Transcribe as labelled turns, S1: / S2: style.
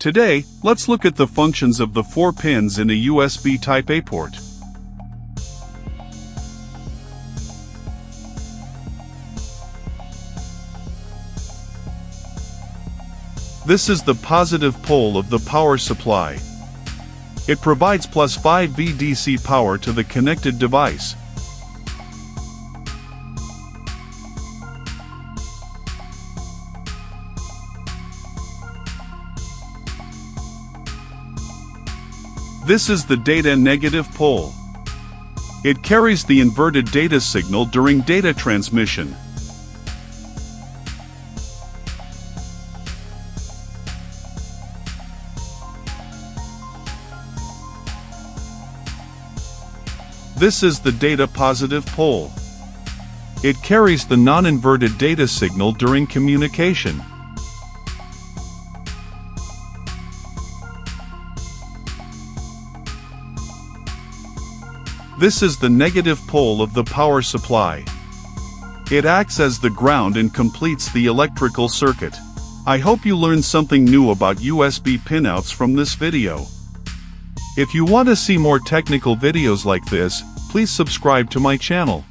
S1: Today, let's look at the functions of the 4 pins in a USB Type-A port. This is the positive pole of the power supply. It provides plus 5V DC power to the connected device. This is the data negative pole. It carries the inverted data signal during data transmission. This is the data positive pole. It carries the non-inverted data signal during communication. This is the negative pole of the power supply. It acts as the ground and completes the electrical circuit. I hope you learned something new about USB pinouts from this video. If you want to see more technical videos like this, please subscribe to my channel.